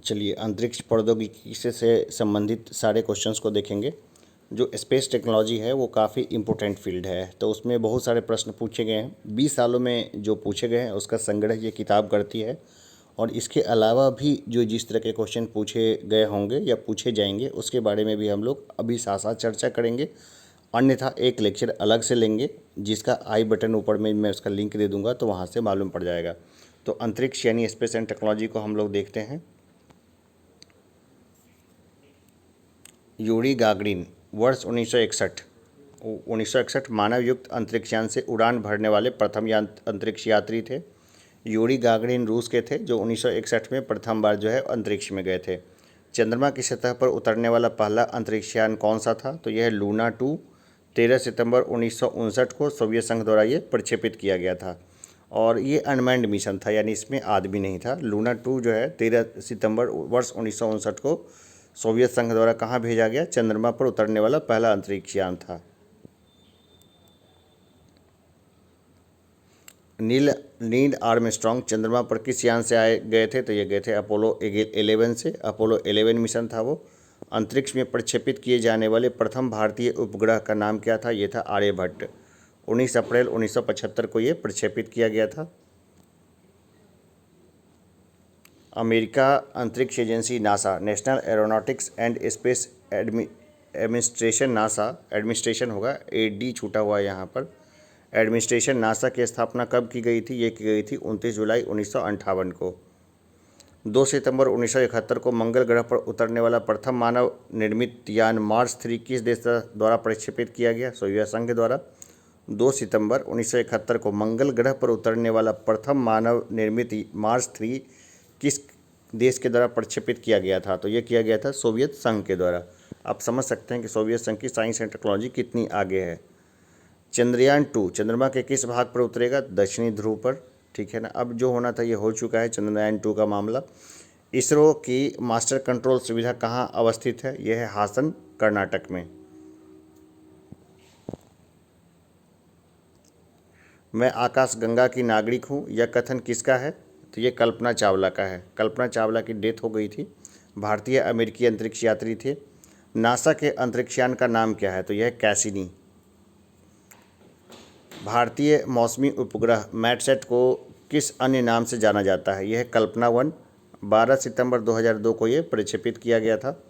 चलिए अंतरिक्ष प्रौद्योगिकी से संबंधित सारे क्वेश्चंस को देखेंगे। जो स्पेस टेक्नोलॉजी है वो काफ़ी इम्पोर्टेंट फील्ड है, तो उसमें बहुत सारे प्रश्न पूछे गए हैं। 20 सालों में जो पूछे गए हैं उसका संग्रह ये किताब करती है। और इसके अलावा भी जो जिस तरह के क्वेश्चन पूछे गए होंगे या पूछे जाएंगे उसके बारे में भी हम लोग अभी साथ साथ चर्चा करेंगे। अन्यथा एक लेक्चर अलग से लेंगे जिसका आई बटन ऊपर में मैं उसका लिंक दे दूंगा, तो वहाँ से मालूम पड़ जाएगा। तो अंतरिक्ष यानी स्पेस एंड टेक्नोलॉजी को हम लोग देखते हैं। यूरी गागरिन वर्ष 1961 मानव युक्त अंतरिक्षयान से उड़ान भरने वाले प्रथम अंतरिक्ष यात्री थे। यूरी गागरिन रूस के थे जो 1961 में प्रथम बार जो है अंतरिक्ष में गए थे। चंद्रमा की सतह पर उतरने वाला पहला अंतरिक्षयान कौन सा था? तो यह लूना 2 13 सितंबर 1959 को सोवियत संघ द्वारा ये प्रक्षेपित किया गया था। और ये अनमैन्ड मिशन था, यानी इसमें आदमी नहीं था। लूना 2 जो है 13 सितंबर वर्ष 1959 को सोवियत संघ द्वारा कहाँ भेजा गया? चंद्रमा पर उतरने वाला पहला अंतरिक्षयान था। नील आर्मस्ट्रॉन्ग चंद्रमा पर किस यान से गए थे? तो ये गए थे अपोलो 11 से। अपोलो 11 मिशन था वो। अंतरिक्ष में प्रक्षेपित किए जाने वाले प्रथम भारतीय उपग्रह का नाम क्या था? ये था आर्यभट्ट। 19 अप्रैल 1975 को ये प्रक्षेपित किया गया था। अमेरिका अंतरिक्ष agency NASA, national aeronautics and space administration, NASA administration होगा, एडी छूटा हुआ है यहाँ पर। एडमिनिस्ट्रेशन नासा की स्थापना कब की गई थी? ये की गई थी 29 जुलाई 1958 को। 2 सितंबर 1971 को मंगल ग्रह पर उतरने वाला प्रथम मानव निर्मित यान मार्स 3 किस देश द्वारा प्रक्षेपित किया गया? सोवियत संघ द्वारा। 2 सितंबर 1971 को मंगल ग्रह पर उतरने वाला प्रथम मानव निर्मित मार्स 3 किस देश के द्वारा प्रक्षेपित किया गया था? तो ये किया गया था सोवियत संघ के द्वारा। आप समझ सकते हैं कि सोवियत संघ की साइंस एंड टेक्नोलॉजी कितनी आगे है। चंद्रयान 2 चंद्रमा के किस भाग पर उतरेगा? दक्षिणी ध्रुव पर। ठीक है ना। अब जो होना था ये हो चुका है, चंद्रयान 2 का मामला। इसरो की मास्टर कंट्रोल सुविधा कहाँ अवस्थित है? यह है हासन, कर्नाटक में। मैं आकाश गंगा की नागरिक हूँ, यह कथन किसका है? तो ये कल्पना चावला का है। कल्पना चावला की डेथ हो गई थी। भारतीय अमेरिकी अंतरिक्ष यात्री थे। नासा के अंतरिक्षयान का नाम क्या है? तो यह कैसिनी। भारतीय मौसमी उपग्रह मैटसेट को किस अन्य नाम से जाना जाता है? यह है कल्पना 1। 12 सितंबर 2002 को ये प्रक्षेपित किया गया था।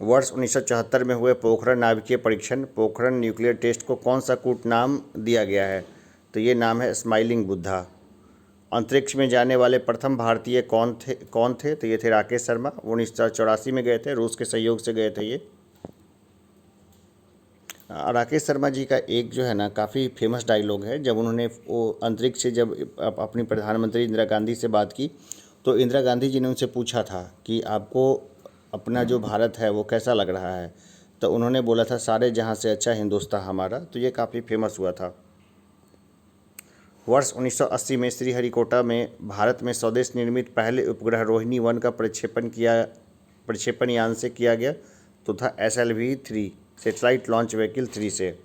वर्ष 1974 में हुए पोखरण नाभिकीय परीक्षण, पोखरण न्यूक्लियर टेस्ट को कौन सा कूट नाम दिया गया है? तो ये नाम है स्माइलिंग बुद्धा। अंतरिक्ष में जाने वाले प्रथम भारतीय कौन थे? तो ये थे राकेश शर्मा। 1984 में गए थे, रूस के सहयोग से गए थे ये। राकेश शर्मा जी का एक जो है ना काफ़ी फेमस डायलॉग है। जब उन्होंने वो अंतरिक्ष से जब अपनी प्रधानमंत्री इंदिरा गांधी से बात की तो इंदिरा गांधी जी ने उनसे पूछा था कि आपको अपना जो भारत है वो कैसा लग रहा है? तो उन्होंने बोला था सारे जहां से अच्छा हिंदुस्तान हमारा। तो ये काफ़ी फेमस हुआ था। वर्ष 1980 में श्रीहरिकोटा में भारत में स्वदेश निर्मित पहले उपग्रह रोहिणी 1 का प्रक्षेपण यान से किया गया तो था SLV-3 सेटेलाइट लॉन्च व्हीकल 3 से।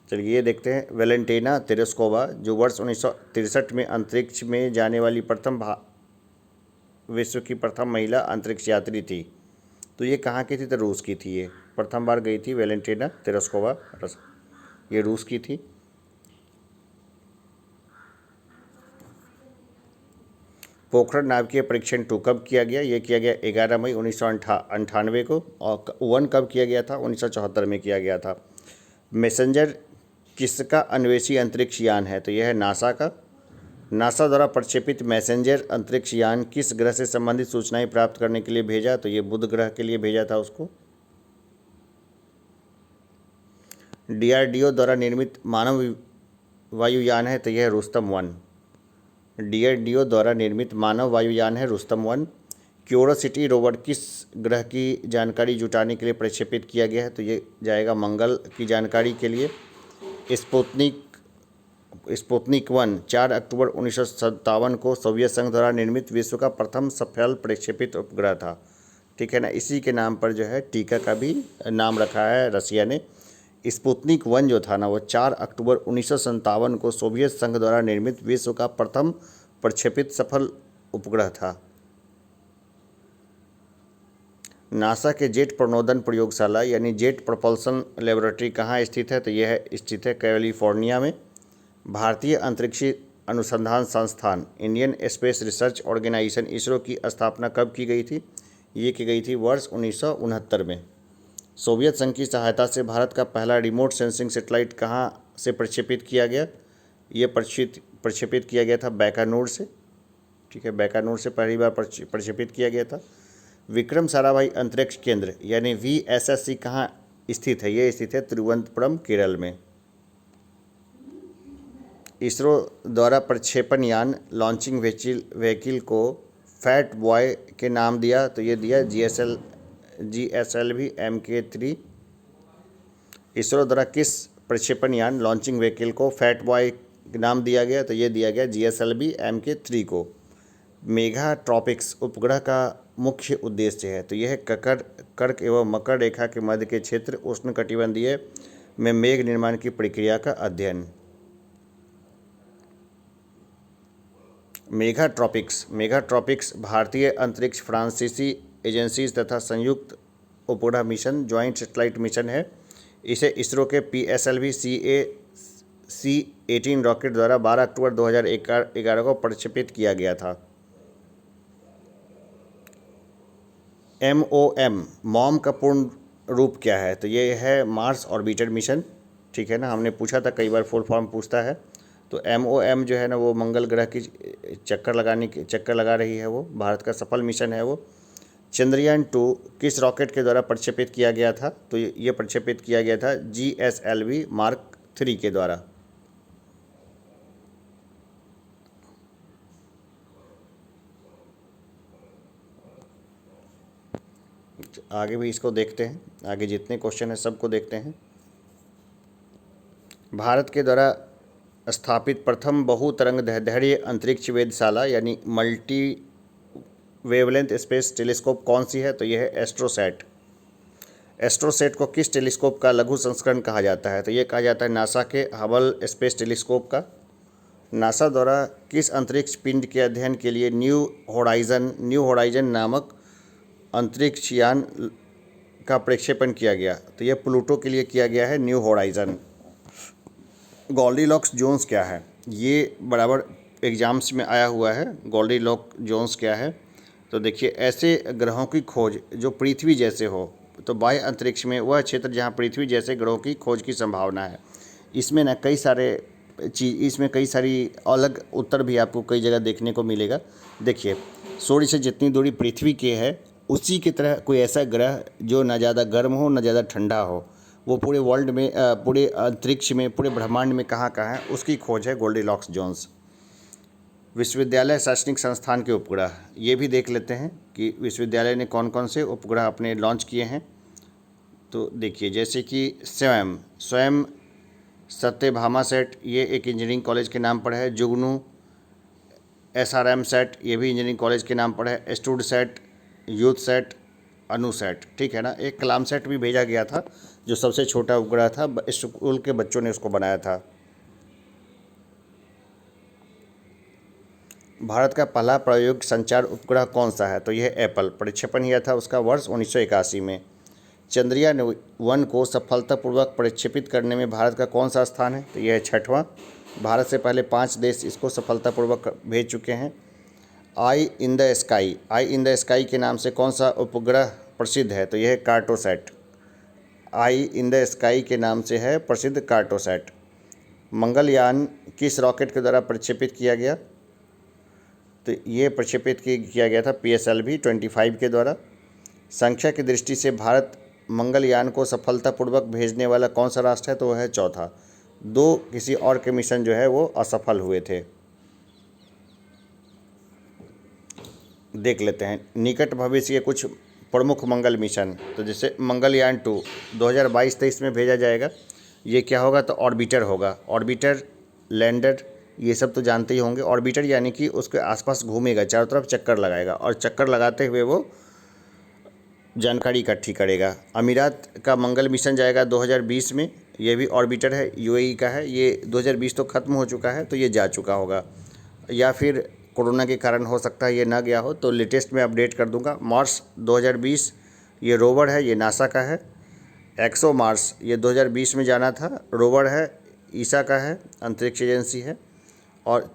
चलिए ये देखते हैं वेलेंटिना तेरेस्कोवा जो वर्ष 1963 में अंतरिक्ष में जाने वाली विश्व की प्रथम महिला अंतरिक्ष यात्री थी। तो ये कहाँ की थी? तो रूस की थी। ये प्रथम बार गई थी वेलेंटिना तेरेस्कोवा, ये रूस की थी। पोखरण नाभिकीय परीक्षण 2 कब किया गया? ये किया गया 11 मई 1998 को। और 1 कब किया गया था? 1974 में किया गया था। मैसेंजर किसका अन्वेषी अंतरिक्ष यान है? तो यह है नासा का। नासा द्वारा प्रक्षेपित मैसेंजर अंतरिक्ष यान किस ग्रह से संबंधित सूचनाएं प्राप्त करने के लिए भेजा? तो ये बुध ग्रह के लिए भेजा था उसको। DRDO द्वारा निर्मित मानव वायुयान है तो यह है रुस्तम 1। DRDO द्वारा निर्मित मानव वायुयान है रुस्तम 1। क्यूरोसिटी रोवर किस ग्रह की जानकारी जुटाने के लिए प्रक्षेपित किया गया है? तो ये जाएगा मंगल की जानकारी के लिए। स्पुतनिक 1 4 अक्टूबर 1957 को सोवियत संघ द्वारा निर्मित विश्व का प्रथम सफल प्रक्षेपित उपग्रह था। ठीक है ना। इसी के नाम पर जो है टीका का भी नाम रखा है रसिया ने। स्पुतनिक 1 जो था ना वो 4 अक्टूबर 1957 को सोवियत संघ द्वारा निर्मित विश्व का प्रथम प्रक्षेपित सफल उपग्रह था। नासा के जेट प्रणोदन प्रयोगशाला यानी जेट प्रपल्सन लेबोरेटरी कहाँ स्थित है? तो यह स्थित है कैलिफोर्निया में। भारतीय अंतरिक्षी अनुसंधान संस्थान Indian space research organisation ISRO की स्थापना कब की गई थी? ये की गई थी वर्ष 1969 में। सोवियत संघ की सहायता से भारत का पहला रिमोट सेंसिंग सैटेलाइट कहाँ से प्रक्षेपित किया गया? ये प्रक्षेपित किया गया था बैकानूर से। ठीक है, बैकानूर से पहली बार प्रक्षेपित किया गया था। विक्रम साराभाई अंतरिक्ष केंद्र यानी VSSC कहाँ स्थित है? ये स्थित है तिरुवनंतपुरम, केरल में। इसरो द्वारा प्रक्षेपण यान लॉन्चिंग व्हीकल को फैट बॉय के नाम दिया, तो ये दिया GSLV Mk3। इसरो द्वारा किस प्रक्षेपण यान लॉन्चिंग व्हीकल को फैट बॉय नाम दिया गया? तो ये दिया गया GSLV Mk3 को। मेघा ट्रॉपिक्स उपग्रह का मुख्य उद्देश्य है, तो यह है कर्क एवं मकर रेखा के मध्य के क्षेत्र उष्णकटिबंधीय में मेघ निर्माण की प्रक्रिया का अध्ययन। मेघा ट्रॉपिक्स भारतीय अंतरिक्ष फ्रांसीसी एजेंसीज तथा संयुक्त उपग्रह मिशन ज्वाइंट सैटेलाइट मिशन है। इसे इसरो के PSLV C18 रॉकेट द्वारा 12 अक्टूबर 2011 को प्रक्षेपित किया गया था। MOM का पूर्ण रूप क्या है? तो ये है मार्स ऑर्बिटर मिशन। ठीक है ना, हमने पूछा था, कई बार फुल फॉर्म पूछता है। तो MOM जो है ना वो मंगल ग्रह की चक्कर लगा रही है, वो भारत का सफल मिशन है वो। चंद्रयान 2 किस रॉकेट के द्वारा प्रक्षेपित किया गया था? तो ये प्रक्षेपित किया गया था GSLV Mark 3 के द्वारा। आगे भी इसको देखते हैं, आगे जितने क्वेश्चन हैं सबको देखते हैं। भारत के द्वारा स्थापित प्रथम बहुतरंगदैर्घ्य अंतरिक्ष वेधशाला यानी मल्टी वेवलेंथ स्पेस टेलीस्कोप कौन सी है? तो यह है एस्ट्रोसैट। एस्ट्रोसैट को किस टेलीस्कोप का लघु संस्करण कहा जाता है? तो ये कहा जाता है नासा के हबल स्पेस टेलीस्कोप का। नासा द्वारा किस अंतरिक्ष पिंड के अध्ययन के लिए न्यू होराइजन नामक अंतरिक्ष यान का प्रक्षेपण किया गया? तो यह प्लूटो के लिए किया गया है, न्यू होराइजन। गोल्डीलॉक्स जोन्स क्या है? ये बराबर एग्जाम्स में आया हुआ है। गोल्डीलॉक्स जोन्स क्या है? तो देखिए, ऐसे ग्रहों की खोज जो पृथ्वी जैसे हो, तो बाह्य अंतरिक्ष में वह क्षेत्र जहाँ पृथ्वी जैसे ग्रहों की खोज की संभावना है। इसमें ना इसमें कई सारी अलग उत्तर भी आपको कई जगह देखने को मिलेगा। देखिए, सूर्य से जितनी दूरी पृथ्वी की है उसी की तरह कोई ऐसा ग्रह जो ना ज़्यादा गर्म हो ना ज़्यादा ठंडा हो, वो पूरे वर्ल्ड में, पूरे अंतरिक्ष में, पूरे ब्रह्मांड में कहाँ कहाँ है, उसकी खोज है गोल्डीलॉक्स जोन्स। विश्वविद्यालय शैक्षणिक संस्थान के उपग्रह, ये भी देख लेते हैं कि विश्वविद्यालय ने कौन कौन से उपग्रह अपने लॉन्च किए हैं। तो देखिए, जैसे कि स्वयं सत्यभामा सेट, ये एक इंजीनियरिंग कॉलेज के नाम पर है। जुगनू SRM सेट, ये भी इंजीनियरिंग कॉलेज के नाम पर है। स्टूड सेट, यूथ सेट, अनु सेट। ठीक है ना। एक कलाम सेट भी भेजा गया था जो सबसे छोटा उपग्रह था, स्कूल के बच्चों ने उसको बनाया था। भारत का पहला प्रायोगिक संचार उपग्रह कौन सा है? तो यह एप्पल। प्रक्षेपण किया था उसका वर्ष 1981 में। चंद्रयान 1 को सफलतापूर्वक प्रक्षेपित करने में भारत का कौन सा स्थान है? तो यह है 6वां। भारत से पहले 5 देश इसको सफलतापूर्वक भेज चुके हैं। आई इन द स्काई के नाम से कौन सा उपग्रह प्रसिद्ध है? तो यह है कार्टोसैट। आई इन द स्काई के नाम से है प्रसिद्ध कार्टोसैट। मंगलयान किस रॉकेट के द्वारा प्रक्षेपित किया गया? तो ये प्रक्षेपित किया गया था PSLV 25 के द्वारा। संख्या की दृष्टि से भारत मंगलयान को सफलतापूर्वक भेजने वाला कौन सा राष्ट्र है? तो वह है चौथा। 2 किसी और के मिशन जो है वो असफल हुए थे। देख लेते हैं निकट भविष्य के कुछ प्रमुख मंगल मिशन। तो जैसे मंगलयान 2 2022-23 में भेजा जाएगा। ये क्या होगा? तो ऑर्बिटर होगा। ऑर्बिटर, लैंडर, ये सब तो जानते ही होंगे। ऑर्बिटर यानी कि उसके आसपास घूमेगा, चारों तरफ चक्कर लगाएगा और चक्कर लगाते हुए वो जानकारी इकट्ठी करेगा। अमीरात का मंगल मिशन जाएगा 2020 में। ये भी ऑर्बिटर है, UAE का है। ये 2020 तो ख़त्म हो चुका है, तो ये जा चुका होगा। या फिर कोरोना के कारण हो सकता है ये ना गया हो, तो लेटेस्ट में अपडेट कर दूंगा। मार्स 2020 ये रोवर है, ये नासा का है। एक्सो मार्स ये 2020 में जाना था, रोवर है, ईसा का है, अंतरिक्ष एजेंसी है। और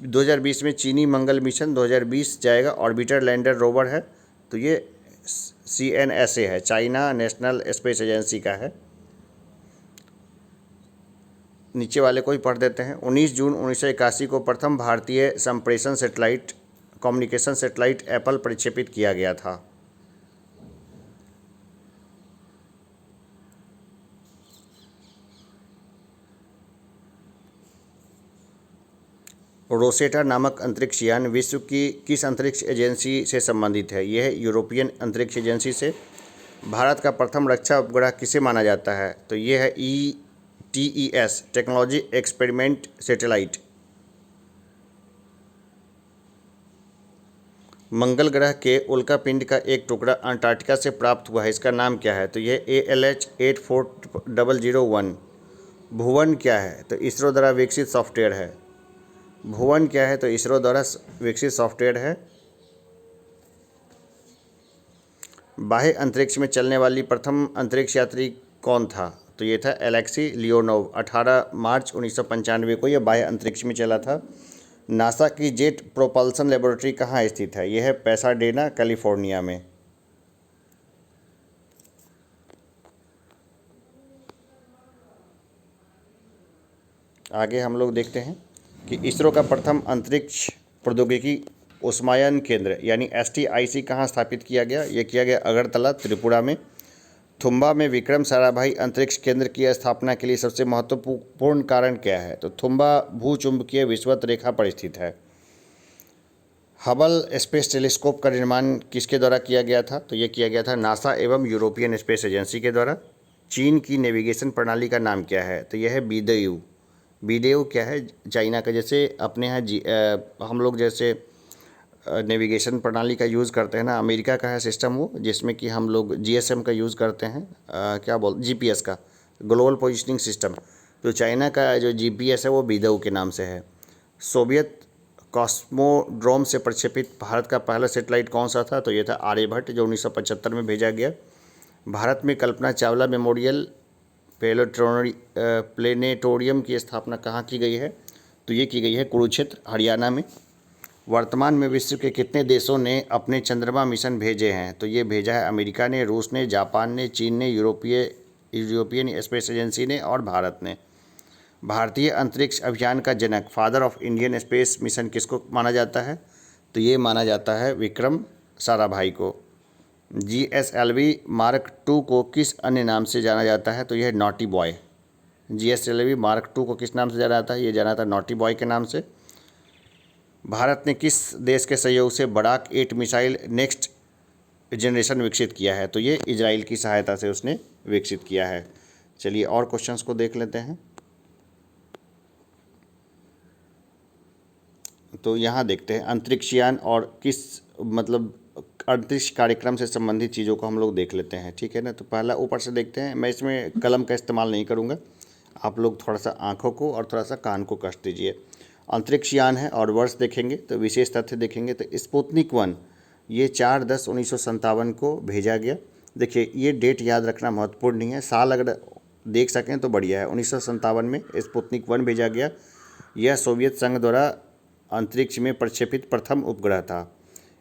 2020 में चीनी मंगल मिशन 2020 जाएगा, ऑर्बिटर लैंडर रोवर है, तो ये CNSA है, चाइना नेशनल स्पेस एजेंसी का है। नीचे वाले को ही पढ़ देते हैं। 19 जून 1981 को प्रथम भारतीय संप्रेषण सैटेलाइट कम्युनिकेशन सैटेलाइट एप्पल प्रक्षेपित किया गया था। रोसेटा नामक अंतरिक्ष यान विश्व की किस अंतरिक्ष एजेंसी से संबंधित है? यह यूरोपियन अंतरिक्ष एजेंसी से। भारत का प्रथम रक्षा उपग्रह किसे माना जाता है? तो ये है TES टेक्नोलॉजी एक्सपेरिमेंट सैटेलाइट। मंगल ग्रह के उल्कापिंड का एक टुकड़ा अंटार्कटिका से प्राप्त हुआ है, इसका नाम क्या है? तो यह ALH 84001। भुवन क्या है? तो इसरो द्वारा विकसित सॉफ्टवेयर है। भुवन क्या है? तो इसरो द्वारा विकसित सॉफ्टवेयर है। बाह्य अंतरिक्ष में चलने वाली प्रथम अंतरिक्ष यात्री कौन था? तो ये था एलेक्सी लियोनोव। 18 मार्च 1995 को यह बाह्य अंतरिक्ष में चला था। नासा की जेट प्रोपल्सन लेबोरेटरी कहाँ स्थित है? यह है पैसाडेना, कैलिफोर्निया में। आगे हम लोग देखते हैं कि इसरो का प्रथम अंतरिक्ष प्रौद्योगिकी उष्मायन केंद्र यानी STIC कहाँ स्थापित किया गया? ये किया गया अगरतला, त्रिपुरा में। थुम्बा में विक्रम साराभाई अंतरिक्ष केंद्र की स्थापना के लिए सबसे महत्वपूर्ण कारण क्या है? तो थुम्बा भूचुंबकीय विषुवत रेखा पर स्थित है। हबल स्पेस टेलीस्कोप का निर्माण किसके द्वारा किया गया था? तो ये किया गया था नासा एवं यूरोपियन स्पेस एजेंसी के द्वारा। चीन की नेविगेशन प्रणाली का नाम क्या है? तो यह है बीदेयू। बीदेयू क्या है? चाइना का, जैसे अपने यहाँ हम लोग जैसे नेविगेशन प्रणाली का यूज़ करते हैं ना, अमेरिका का है सिस्टम वो, जिसमें कि हम लोग GSM का यूज़ करते हैं, GPS का, ग्लोबल पोजिशनिंग सिस्टम। तो चाइना का जो GPS है वो बीदेयू के नाम से है। सोवियत कॉस्मोड्रोम से प्रक्षेपित भारत का पहला सैटेलाइट कौन सा था? तो ये था आर्यभट्ट, जो 1975 में भेजा गया। भारत में कल्पना चावला मेमोरियल प्लेनेटोरियम की स्थापना कहाँ की गई है? तो ये की गई है कुरुक्षेत्र, हरियाणा में। वर्तमान में विश्व के कितने देशों ने अपने चंद्रमा मिशन भेजे हैं? तो ये भेजा है अमेरिका ने, रूस ने, जापान ने, चीन ने, यूरोपियन स्पेस एजेंसी ने और भारत ने। भारतीय अंतरिक्ष अभियान का जनक, father of Indian space mission किसको माना जाता है? तो ये माना जाता है विक्रम साराभाई को। GSLV मार्क 2 को किस अन्य नाम से जाना जाता है? तो यह नॉटी बॉय। GSLV मार्क 2 को किस नाम से जाना जाता है? ये जाना था नॉटी बॉय के नाम से। भारत ने किस देश के सहयोग से बराक 8 मिसाइल नेक्स्ट जनरेशन विकसित किया है? तो ये इजराइल की सहायता से उसने विकसित किया है। चलिए और क्वेश्चंस को देख लेते हैं। तो यहाँ देखते हैं अंतरिक्षयान और किस मतलब अंतरिक्ष कार्यक्रम से संबंधित चीज़ों को हम लोग देख लेते हैं, ठीक है ना। तो पहला ऊपर से देखते हैं। मैं इसमें कलम का इस्तेमाल नहीं करूँगा, आप लोग थोड़ा सा आँखों को और थोड़ा सा कान को कष्ट दीजिए। अंतरिक्षयान है और वर्ष देखेंगे तो विशेष तथ्य देखेंगे। तो स्पुतनिक 1 ये 4/10/1957 को भेजा गया। देखिए ये डेट याद रखना महत्वपूर्ण नहीं है, साल अगर देख सकें तो बढ़िया है। 1957 में स्पुतनिक 1 भेजा गया। यह सोवियत संघ द्वारा अंतरिक्ष में प्रक्षेपित प्रथम उपग्रह था।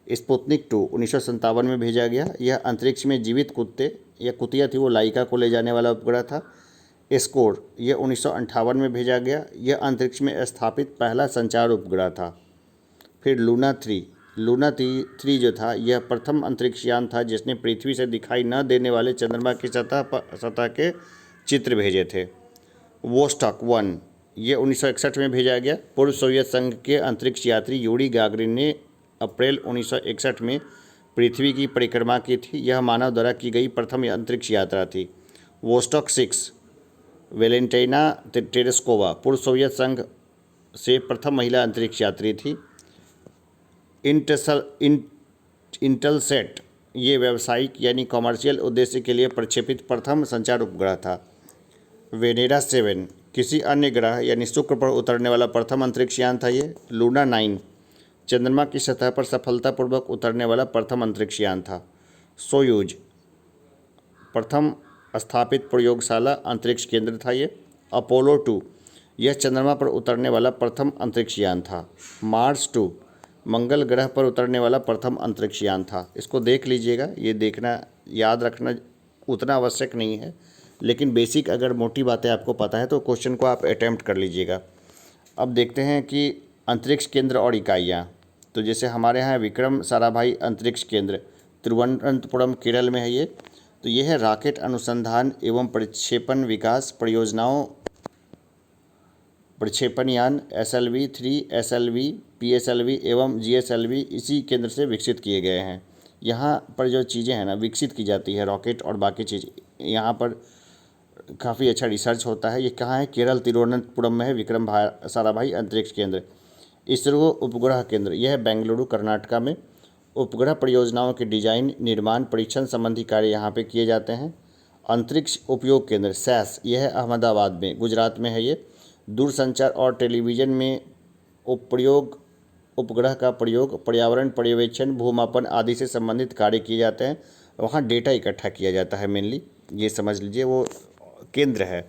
स्पुतनिक 2 1957 में भेजा गया। यह अंतरिक्ष में जीवित कुत्ते या कुतिया थी, वो लाइका को ले जाने वाला उपग्रह था। स्कोर यह 1958 में भेजा गया। यह अंतरिक्ष में स्थापित पहला संचार उपग्रह था। फिर लूना 3 जो था यह प्रथम अंतरिक्षयान था जिसने पृथ्वी से दिखाई न देने वाले चंद्रमा की सतह के चित्र भेजे थे। वोस्टॉक 1 ये 1961 में भेजा गया। पूर्व सोवियत संघ के अंतरिक्ष यात्री यूरी गागरिन ने अप्रैल 1961 में पृथ्वी की परिक्रमा की थी। यह मानव द्वारा की गई प्रथम अंतरिक्ष यात्रा थी। वोस्टॉक 6 वेलेंटाइना टेरेस्कोवा पूर्व सोवियत संघ से प्रथम महिला अंतरिक्ष यात्री थी। इंटेलसेट ये व्यावसायिक यानी कॉमर्शियल उद्देश्य के लिए प्रक्षेपित प्रथम संचार उपग्रह था। वेनेरा 7 किसी अन्य ग्रह यानी शुक्र पर उतरने वाला प्रथम अंतरिक्ष यान था। ये लूना 9 चंद्रमा की सतह पर सफलतापूर्वक उतरने वाला प्रथम अंतरिक्ष यान था। सोयूज प्रथम स्थापित प्रयोगशाला अंतरिक्ष केंद्र था ये। अपोलो 2 यह चंद्रमा पर उतरने वाला प्रथम अंतरिक्ष यान था। मार्स 2 मंगल ग्रह पर उतरने वाला प्रथम अंतरिक्ष यान था। इसको देख लीजिएगा, ये देखना याद रखना उतना आवश्यक नहीं है, लेकिन बेसिक अगर मोटी बातें आपको पता है तो क्वेश्चन को आप अटेम्प्ट कर लीजिएगा। अब देखते हैं कि अंतरिक्ष केंद्र और इकाइयाँ। तो जैसे हमारे यहाँ विक्रम साराभाई अंतरिक्ष केंद्र तिरुवनंतपुरम केरल में है ये। तो ये है रॉकेट अनुसंधान एवं प्रक्षेपण विकास परियोजनाओं प्रक्षेपण यान SLV-3, SLV, PSLV एवं GSLV इसी केंद्र से विकसित किए गए हैं। यहाँ पर जो चीज़ें हैं ना विकसित की जाती है, रॉकेट और बाकी चीज़, यहाँ पर काफ़ी अच्छा रिसर्च होता है। ये कहाँ है? केरल तिरुवनंतपुरम में है विक्रम साराभाई अंतरिक्ष केंद्र। इसरो उपग्रह केंद्र यह है बेंगलुरु कर्नाटका में। उपग्रह परियोजनाओं के डिजाइन, निर्माण, परीक्षण संबंधी कार्य यहाँ पे किए जाते हैं। अंतरिक्ष उपयोग केंद्र SAS यह है अहमदाबाद में, गुजरात में है ये। दूरसंचार और टेलीविज़न में उपग्रह का प्रयोग पर्यावरण पर्यवेक्षण, भूमापन आदि से संबंधित कार्य किए जाते हैं। वहाँ डेटा इकट्ठा किया जाता है मेनली, ये समझ लीजिए वो केंद्र है।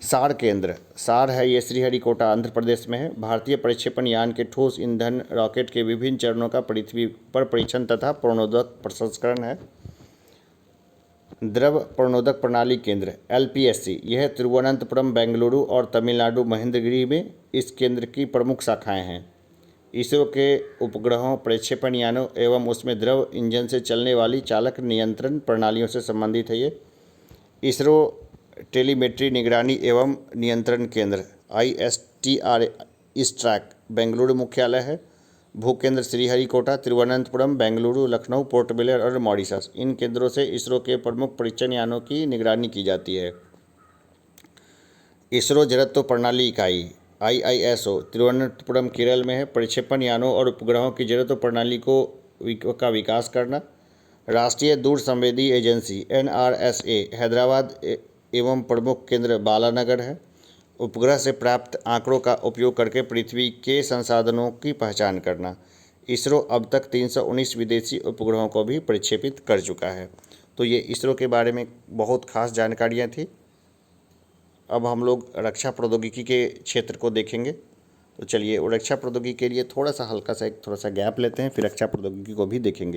सार केंद्र, सार है ये श्रीहरिकोटा आंध्र प्रदेश में है। भारतीय प्रक्षेपण यान के ठोस ईंधन रॉकेट के विभिन्न चरणों का पृथ्वी पर परीक्षण तथा प्रणोदक प्रसंस्करण है। द्रव प्रणोदक प्रणाली केंद्र LPSC यह है तिरुवनंतपुरम, बेंगलुरु और तमिलनाडु महेंद्रगिरी में इस केंद्र की प्रमुख शाखाएं हैं। इसरो के उपग्रहों, प्रक्षेपण यानों एवं उसमें द्रव इंजन से चलने वाली चालक नियंत्रण प्रणालियों से संबंधित है ये। इसरो टेलीमेट्री निगरानी एवं नियंत्रण केंद्र ISTR ISTRAC बेंगलुरु मुख्यालय है। भूकेंद्र श्रीहरिकोटा, तिरुवनंतपुरम, बेंगलुरु, लखनऊ, पोर्ट ब्लेयर और मॉरिशस, इन केंद्रों से इसरो के प्रमुख परीक्षण यानों की निगरानी की जाती है। इसरो जड़त्व प्रणाली इकाई IISO तिरुवनंतपुरम केरल में है। प्रक्षेपण यानों और उपग्रहों की जड़त्व प्रणाली का विकास करना। राष्ट्रीय दूर संवेदी एजेंसी NRSA हैदराबाद एवं प्रमुख केंद्र बालानगर है। उपग्रह से प्राप्त आंकड़ों का उपयोग करके पृथ्वी के संसाधनों की पहचान करना। इसरो अब तक 319 विदेशी उपग्रहों को भी प्रक्षेपित कर चुका है। तो ये इसरो के बारे में बहुत खास जानकारियाँ थी। अब हम लोग रक्षा प्रौद्योगिकी के क्षेत्र को देखेंगे। तो चलिए रक्षा प्रौद्योगिकी के लिए थोड़ा सा गैप लेते हैं, फिर रक्षा प्रौद्योगिकी को भी देखेंगे।